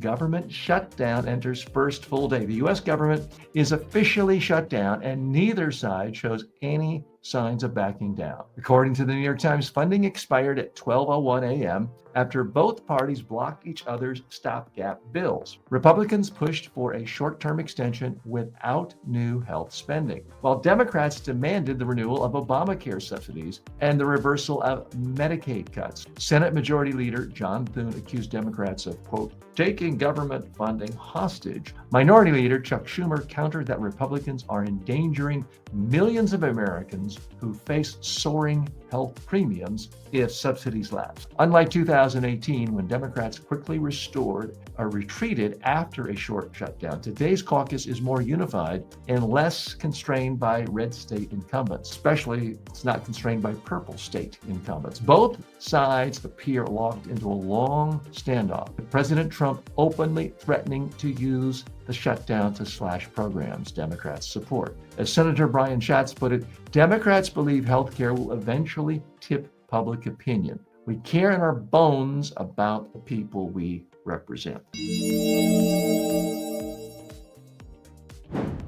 government shutdown enters first full day. The U.S. government is officially shut down, and neither side shows any signs of backing down. According to the New York Times, funding expired at 12:01 a.m. after both parties blocked each other's stopgap bills. Republicans pushed for a short-term extension without new health spending, while Democrats demanded the renewal of Obamacare subsidies and the reversal of Medicaid cuts. Senate Majority Leader John Thune accused Democrats of, quote, taking government funding hostage. Minority Leader Chuck Schumer countered that Republicans are endangering millions of Americans who face soaring health premiums if subsidies lapse. Unlike 2018, when Democrats quickly retreated after a short shutdown, today's caucus is more unified and less constrained by red state incumbents, especially it's not constrained by purple state incumbents. Both sides appear locked into a long standoff, with President Trump openly threatening to use the shutdown to slash programs Democrats support. As Senator Brian Schatz put it, Democrats believe healthcare will eventually tip public opinion. We care in our bones about the people we represent.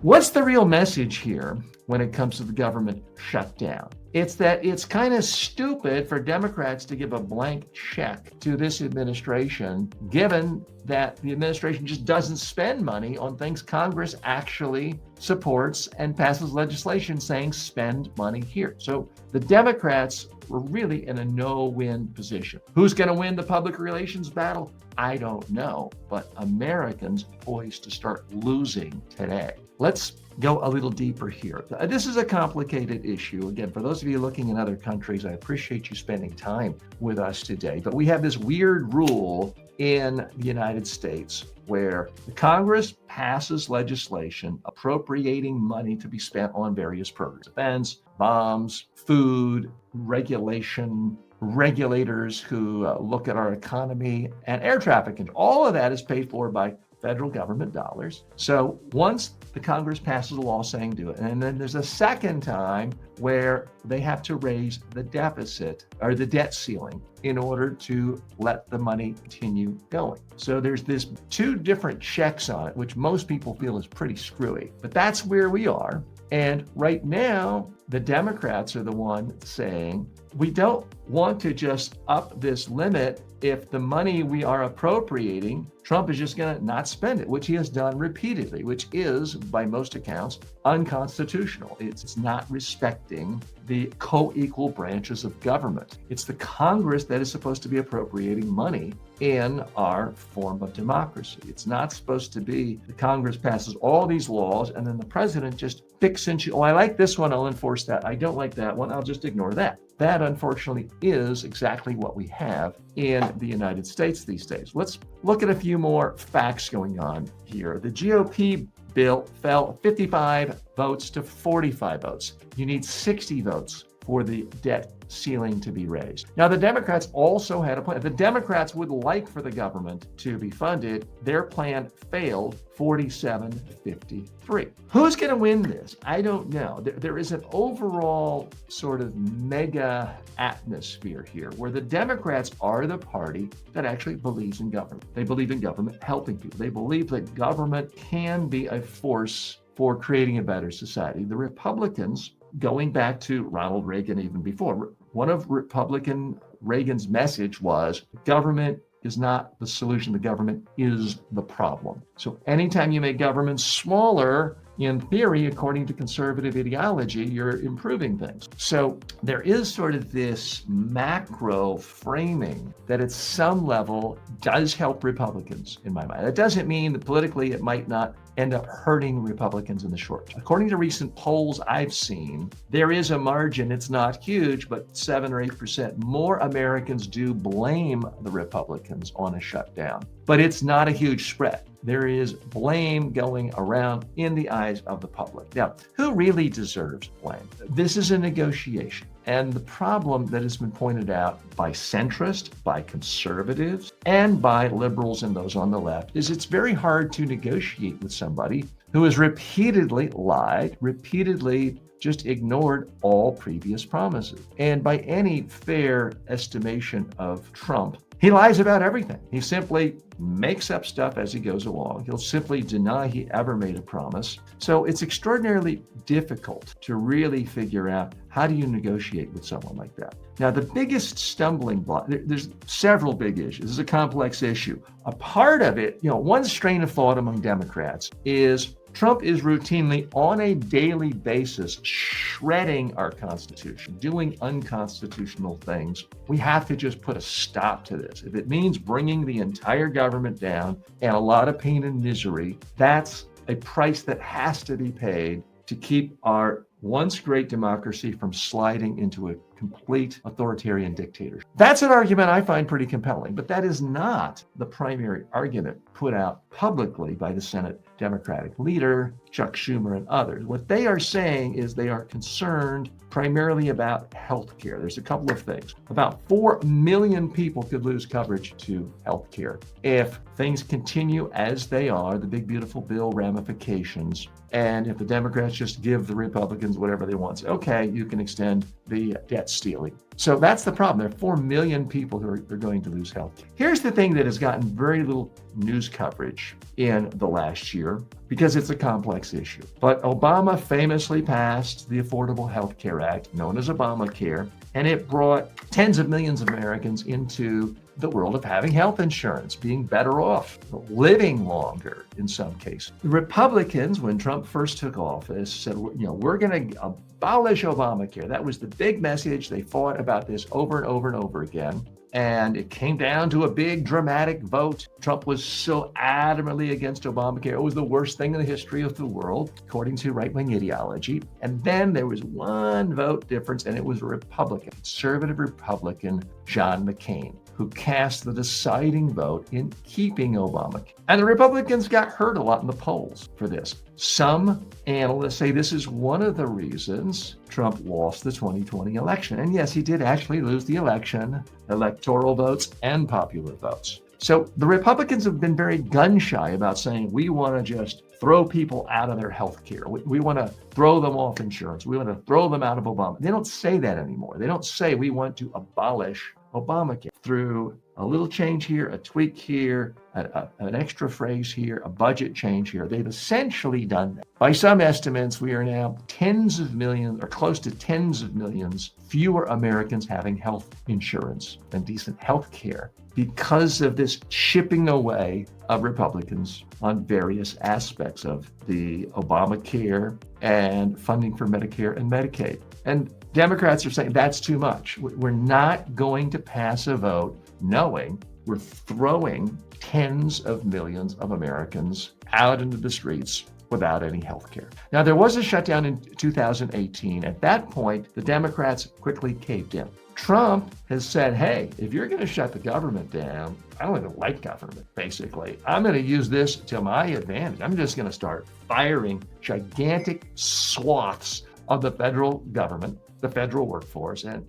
What's the real message here when it comes to the government shutdown? It's that it's kind of stupid for Democrats to give a blank check to this administration, given that the administration just doesn't spend money on things Congress actually supports and passes legislation saying spend money here. So the Democrats were really in a no-win position. Who's going to win the public relations battle? I don't know, but Americans poised to start losing today. Let's go a little deeper here. This is a complicated issue. Again, for those of you looking in other countries, I appreciate you spending time with us today. But we have this weird rule in the United States where the Congress passes legislation appropriating money to be spent on various programs: defense, bombs, food, regulation, regulators who look at our economy, and air traffic. And all of that is paid for by federal government dollars. So once the Congress passes a law saying do it, and then there's a second time where they have to raise the deficit or the debt ceiling in order to let the money continue going. So there's this two different checks on it, which most people feel is pretty screwy, but that's where we are. And right now, the Democrats are the one saying, we don't want to just up this limit if the money we are appropriating, Trump is just going to not spend it, which he has done repeatedly, which is, by most accounts, unconstitutional. It's not respecting the co-equal branches of government. It's the Congress that is supposed to be appropriating money in our form of democracy. It's not supposed to be the Congress passes all these laws and then the president just picks and chooses. Oh, I like this one, I'll enforce that. I don't like that one, I'll just ignore that. That, unfortunately, is exactly what we have in the United States these days. Let's look at a few more facts going on here. The GOP bill fell 55 votes to 45 votes. You need 60 votes for the debt ceiling to be raised. Now, the Democrats also had a plan. The Democrats would like for the government to be funded. Their plan failed 47-53. Who's going to win this? I don't know. There is an overall sort of mega atmosphere here where the Democrats are the party that actually believes in government. They believe in government helping people. They believe that government can be a force for creating a better society. The Republicans, going back to Ronald Reagan even before, one of Republican Reagan's message was government is not the solution, the government is the problem. So anytime you make government smaller, in theory, according to conservative ideology, you're improving things. So there is sort of this macro framing that at some level does help Republicans, in my mind. That doesn't mean that politically it might not end up hurting Republicans in the short term. According to recent polls I've seen, there is a margin, it's not huge, but 7 or 8% more Americans do blame the Republicans on a shutdown. But it's not a huge spread. There is blame going around in the eyes of the public. Now, who really deserves blame? This is a negotiation. And the problem that has been pointed out by centrists, by conservatives, and by liberals and those on the left is it's very hard to negotiate with somebody who has repeatedly lied, repeatedly just ignored all previous promises. And by any fair estimation of Trump, he lies about everything. He simply makes up stuff as he goes along. He'll simply deny he ever made a promise. So it's extraordinarily difficult to really figure out how do you negotiate with someone like that. Now, the biggest stumbling block, there's several big issues. This is a complex issue. A part of it, one strain of thought among Democrats is Trump is routinely on a daily basis shredding our Constitution, doing unconstitutional things. We have to just put a stop to this. If it means bringing the entire government down and a lot of pain and misery, that's a price that has to be paid to keep our once great democracy from sliding into a complete authoritarian dictatorship. That's an argument I find pretty compelling, but that is not the primary argument put out publicly by the Senate Democratic leader, Chuck Schumer, and others. What they are saying is they are concerned primarily about health care. There's a couple of things. About 4 million people could lose coverage to health care if things continue as they are, the big, beautiful bill ramifications, and if the Democrats just give the Republicans whatever they want. So, okay, you can extend the debt stealing. So that's the problem. There are 4 million people who are going to lose health care. Here's the thing that has gotten very little news coverage in the last year because it's a complex issue. But Obama famously passed the Affordable Health Care Act, known as Obamacare, and it brought tens of millions of Americans into the world of having health insurance, being better off, living longer in some cases. The Republicans, when Trump first took office, said, we're going to abolish Obamacare. That was the big message. They fought about this over and over and over again. And it came down to a big dramatic vote. Trump was so adamantly against Obamacare. It was the worst thing in the history of the world, according to right-wing ideology. And then there was one vote difference, and it was a Republican, conservative Republican, John McCain, who cast the deciding vote in keeping Obamacare. And the Republicans got hurt a lot in the polls for this. Some analysts say this is one of the reasons Trump lost the 2020 election. And yes, he did actually lose the election, electoral votes and popular votes. So the Republicans have been very gun shy about saying we want to just throw people out of their health care. We want to throw them off insurance. We want to throw them out of Obama. They don't say that anymore. They don't say we want to abolish Obamacare through a little change here, a tweak here, an extra phrase here, a budget change here. They've essentially done that. By some estimates, we are now tens of millions or close to tens of millions fewer Americans having health insurance and decent health care because of this chipping away of Republicans on various aspects of the Obamacare and funding for Medicare and Medicaid. And Democrats are saying that's too much. We're not going to pass a vote knowing we're throwing tens of millions of Americans out into the streets without any health care. Now, there was a shutdown in 2018. At that point, the Democrats quickly caved in. Trump has said, hey, if you're going to shut the government down, I don't even like government, basically. I'm going to use this to my advantage. I'm just going to start firing gigantic swaths of the federal government, the federal workforce, and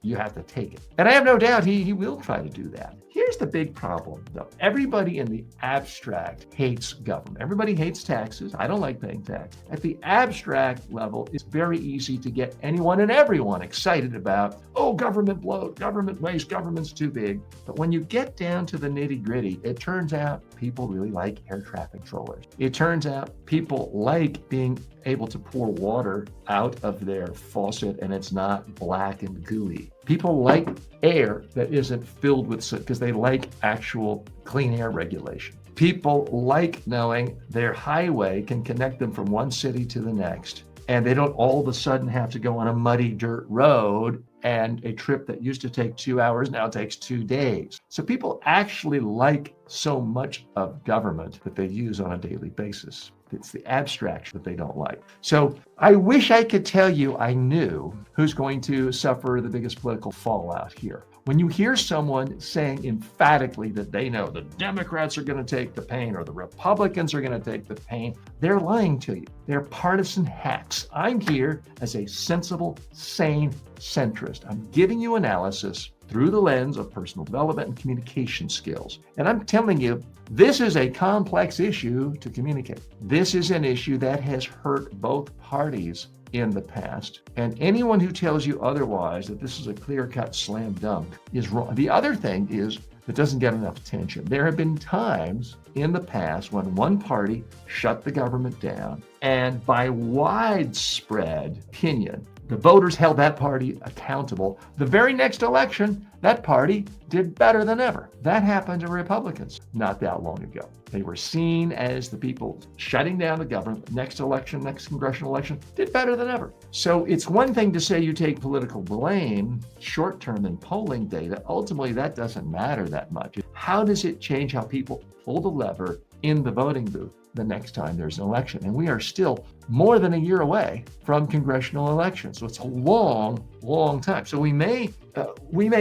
you have to take it. And I have no doubt he will try to do that. Here's the big problem, though. Everybody in the abstract hates government. Everybody hates taxes. I don't like paying tax. At the abstract level, it's very easy to get anyone and everyone excited about, oh, government bloat, government waste, government's too big. But when you get down to the nitty-gritty, it turns out people really like air traffic controllers. It turns out people like being able to pour water out of their faucet and it's not black and gooey. People like air that isn't filled with soot because they like actual clean air regulation. People like knowing their highway can connect them from one city to the next, and they don't all of a sudden have to go on a muddy dirt road, and a trip that used to take 2 hours now takes 2 days. So people actually like so much of government that they use on a daily basis. It's the abstraction that they don't like. So I wish I could tell you I knew who's going to suffer the biggest political fallout here. When you hear someone saying emphatically that they know the Democrats are going to take the pain or the Republicans are going to take the pain, they're lying to you. They're partisan hacks. I'm here as a sensible, sane centrist. I'm giving you analysis through the lens of personal development and communication skills. And I'm telling you, this is a complex issue to communicate. This is an issue that has hurt both parties in the past. And anyone who tells you otherwise, that this is a clear-cut slam dunk, is wrong. The other thing is that doesn't get enough attention. There have been times in the past when one party shut the government down, and by widespread opinion, the voters held that party accountable. The very next election, that party did better than ever. That happened to Republicans not that long ago. They were seen as the people shutting down the government. Next election, next congressional election, did better than ever. So it's one thing to say you take political blame short-term in polling data. Ultimately, that doesn't matter that much. How does it change how people pull the lever in the voting booth the next time there's an election? And we are still more than a year away from congressional elections. So it's a long, long time. So we may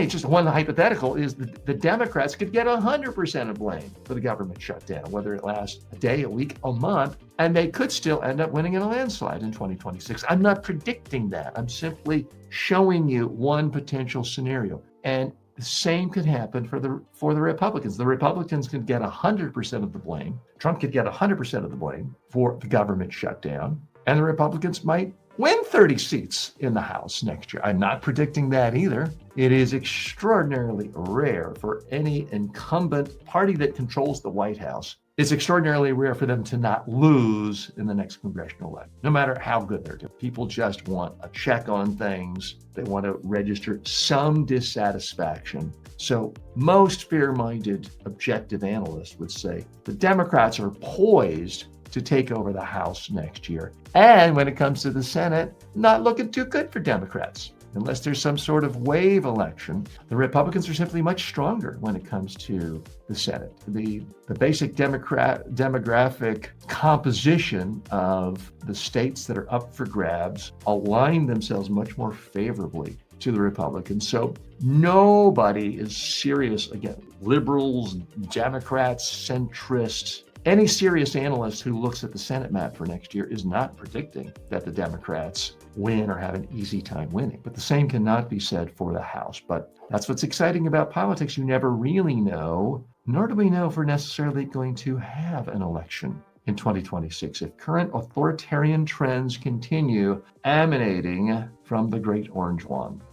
just one hypothetical is the Democrats could get 100% of blame for the government shutdown, whether it lasts a day, a week, a month, and they could still end up winning in a landslide in 2026. I'm not predicting that. I'm simply showing you one potential scenario. And the same could happen for the Republicans. The Republicans could get 100% of the blame. Trump could get 100% of the blame for the government shutdown, and the Republicans might win 30 seats in the House next year. I'm not predicting that either. It is extraordinarily rare for any incumbent party that controls the White House. It's extraordinarily rare for them to not lose in the next congressional election, no matter how good they're doing. People just want a check on things. They want to register some dissatisfaction. So most fair-minded, objective analysts would say the Democrats are poised to take over the House next year. And when it comes to the Senate, not looking too good for Democrats. Unless there's some sort of wave election, the Republicans are simply much stronger when it comes to the Senate. The basic demographic composition of the states that are up for grabs align themselves much more favorably to the Republicans. So nobody is serious, again, liberals, Democrats, centrists. Any serious analyst who looks at the Senate map for next year is not predicting that the Democrats win or have an easy time winning. But the same cannot be said for the House. But that's what's exciting about politics. You never really know, nor do we know if we're necessarily going to have an election in 2026 if current authoritarian trends continue emanating from the Great Orange Wand.